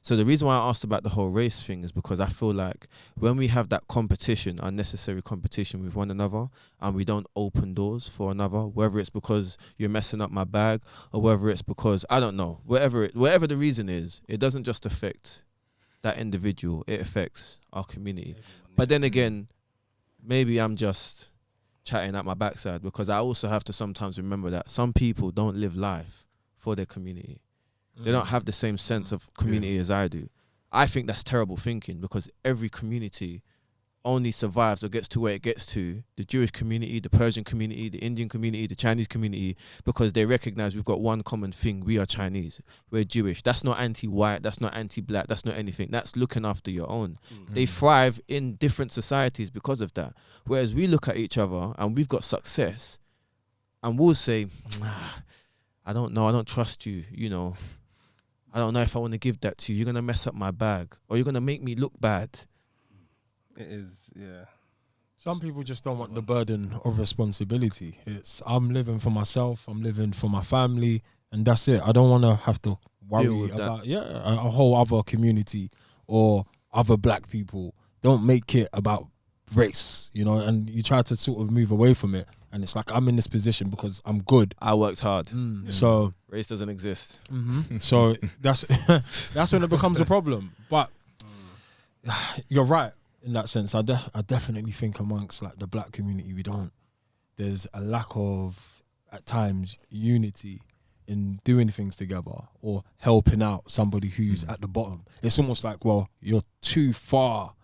So the reason why I asked about the whole race thing is because I feel like when we have that competition, unnecessary competition with one another, and we don't open doors for another, whether it's because you're messing up my bag or whether it's because, I don't know, whatever the reason is, it doesn't just affect that individual, it affects our community. But then again, maybe I'm just chatting at my backside because I also have to sometimes remember that some people don't live life for their community. They don't have the same sense of community as I do. I think that's terrible thinking because every community only survives or gets to where it gets to, the Jewish community, the Persian community, the Indian community, the Chinese community, because they recognize we've got one common thing. We are Chinese. We're Jewish. That's not anti-white. That's not anti-black. That's not anything. That's looking after your own. They thrive in different societies because of that. Whereas we look at each other and we've got success and we'll say, I don't know. I don't trust you, you know. I don't know if I want to give that to you. You're going to mess up my bag or you're going to make me look bad. It is, yeah. Some people just don't want the burden of responsibility. It's, I'm living for myself, I'm living for my family, and that's it. I don't want to have to worry about a whole other community or other black people. Don't make it about race, you know, and you try to sort of move away from it. And it's like, I'm in this position because I'm good. I worked hard. So race doesn't exist. So that's when it becomes a problem. But you're right in that sense. I definitely think amongst like the black community, there's a lack of, at times, unity in doing things together or helping out somebody who's at the bottom. It's almost like, well, you're too far.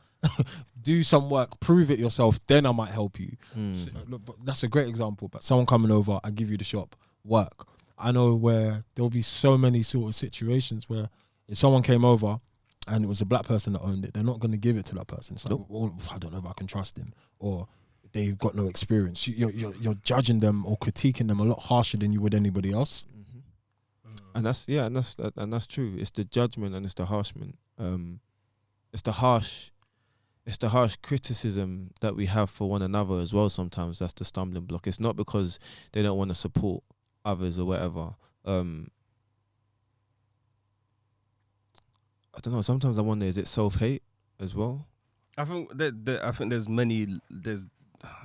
Do some work, prove it yourself, then I might help you. So, look, but that's a great example. But someone coming over, I give you the shop, work. I know where there'll be so many sort of situations where if someone came over and it was a black person that owned it, they're not going to give it to that person. It's like, well, I don't know if I can trust him, or they've got no experience. You're judging them or critiquing them a lot harsher than you would anybody else. And that's true. It's the judgment and it's the harshment. It's the harsh criticism that we have for one another as well. Sometimes that's the stumbling block. It's not because they don't want to support others or whatever. I don't know. Sometimes I wonder, is it self-hate as well? I think there's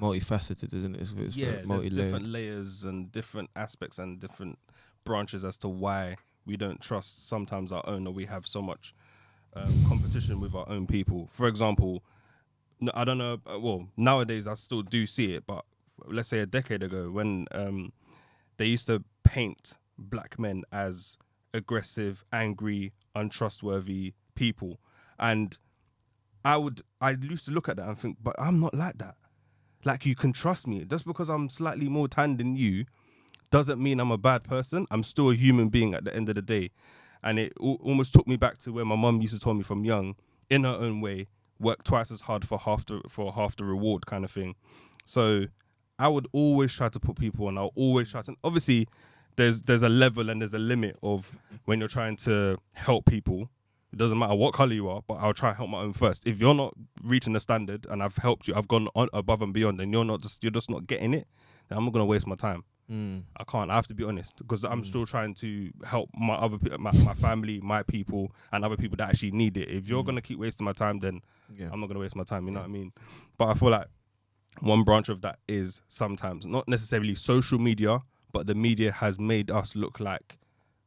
multifaceted, isn't it? It's there's different layers and different aspects and different branches as to why we don't trust sometimes our own, or we have so much competition with our own people. For example, I don't know. Well, nowadays I still do see it, but let's say a decade ago when they used to paint black men as aggressive, angry, untrustworthy people, and I used to look at that and think, but I'm not like that. Like, you can trust me. Just because I'm slightly more tan than you doesn't mean I'm a bad person. I'm still a human being at the end of the day. And it almost took me back to where my mum used to tell me from young, in her own way, work twice as hard for half the reward kind of thing. So I would always try to put people on. I'll always try to, obviously there's a level and there's a limit of when you're trying to help people. It doesn't matter what color you are, but I'll try and help my own first. If you're not reaching the standard and I've helped you, I've gone on above and beyond, and you're just not getting it, then I'm not gonna waste my time. I can't. I have to be honest, because I'm still trying to help my other my family, my people, and other people that actually need it. If you're gonna keep wasting my time, then I'm not gonna waste my time. You know what I mean? But I feel like one branch of that is sometimes not necessarily social media, but the media has made us look like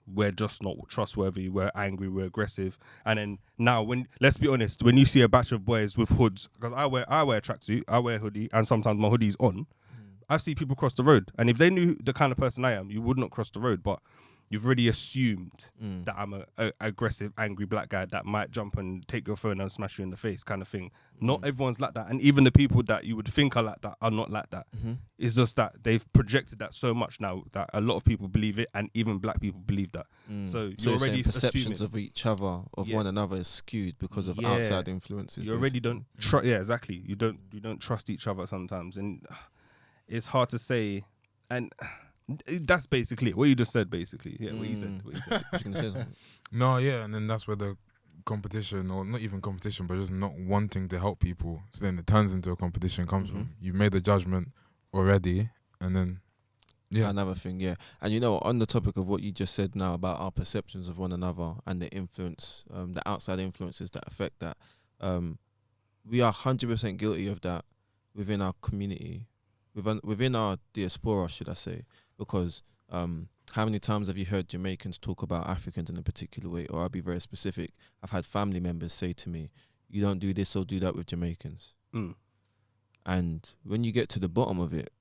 we're just not trustworthy, we're angry, we're aggressive. And then now, let's be honest, when you see a batch of boys with hoods, because I wear a tracksuit, I wear a hoodie, and sometimes my hoodie's on, I see people cross the road. And if they knew the kind of person I am, you would not cross the road. But you've already assumed that I'm a aggressive, angry black guy that might jump and take your phone and smash you in the face kind of thing. Not everyone's like that. And even the people that you would think are like that are not like that. It's just that they've projected that so much now that a lot of people believe it, and even black people believe that. So you're already perceptions assuming of each other, of one another, is skewed because of outside influences. You already don't trust. Yeah, exactly. You don't trust each other sometimes, and it's hard to say. And that's basically it. What you just said, basically. Yeah, what you said. You can say something. No, yeah, and then that's where the competition, or not even competition, but just not wanting to help people, so then it turns into a competition, comes from you've made a judgment already, and then another thing, and you know, on the topic of what you just said now about our perceptions of one another and the influence, the outside influences that affect that, we are 100% guilty of that within our community, within our diaspora, should I say, because how many times have you heard Jamaicans talk about Africans in a particular way? Or I'll be very specific. I've had family members say to me, you don't do this or do that with Jamaicans. And when you get to the bottom of it,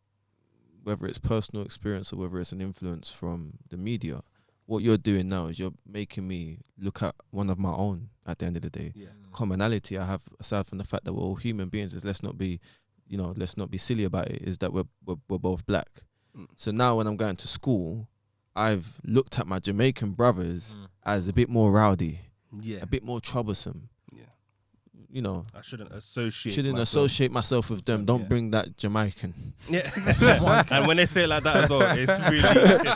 whether it's personal experience or whether it's an influence from the media, what you're doing now is you're making me look at one of my own at the end of the day. Commonality I have, aside from the fact that we're all human beings, is let's not be silly about it, is that we're both black. So now when I'm going to school, I've looked at my Jamaican brothers as a bit more rowdy, a bit more troublesome. You know, I shouldn't associate myself with them. Don't bring that Jamaican. And when they say it like that as well, it's really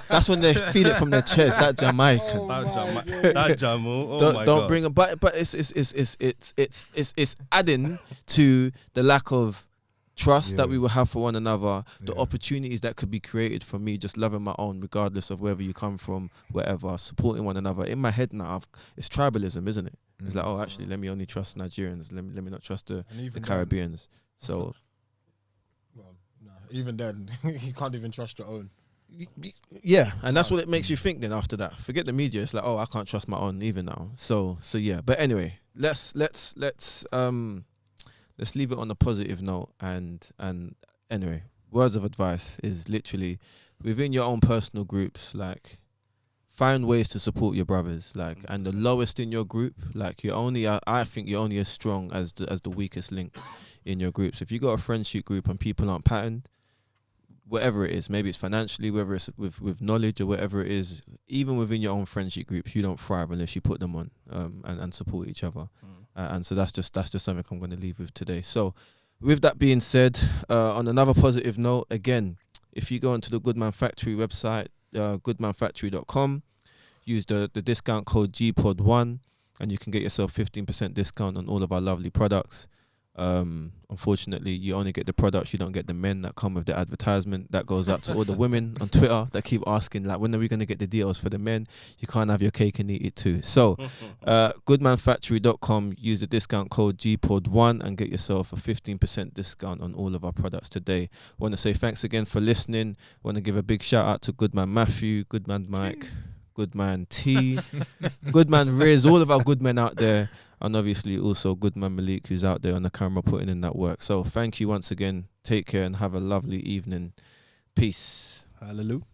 that's when they feel it from their chest. That Jamaican. That Jamu. Don't bring it. But it's adding to the lack of trust that we will have for one another, the opportunities that could be created for me just loving my own, regardless of wherever you come from, wherever, supporting one another. In my head now, it's tribalism, isn't it? It's like, oh, actually, let me only trust Nigerians. Let me not trust the Caribbeans. So, well, no, even then, you can't even trust your own. Yeah, and that's what it makes you think. Then after that, forget the media. It's like, oh, I can't trust my own even now. So yeah. But anyway, let's leave it on a positive note. And anyway, words of advice is literally within your own personal groups, like, find ways to support your brothers, like, and the lowest in your group, like, I think you're only as strong as the weakest link in your group. So if you got a friendship group and people aren't patterned, whatever it is, maybe it's financially, whether it's with knowledge or whatever it is, even within your own friendship groups, you don't thrive unless you put them on and support each other. And so that's just something I'm going to leave with today. So with that being said, on another positive note, again, if you go onto the Goodman Factory website, goodmanfactory.com, use the discount code GPOD1 and you can get yourself 15% discount on all of our lovely products. Unfortunately, you only get the products, you don't get the men that come with the advertisement. That goes out to all the women on Twitter that keep asking, like, when are we going to get the deals for the men? You can't have your cake and eat it too. So goodmanfactory.com, use the discount code GPOD1 and get yourself a 15% discount on all of our products today. I want to say thanks again for listening. I want to give a big shout out to Goodman Matthew, Goodman Mike, Goodman T, Goodman Riz, all of our good men out there, and obviously also Goodman Malik, who's out there on the camera putting in that work. So thank you once again. Take care and have a lovely evening. Peace. Hallelujah.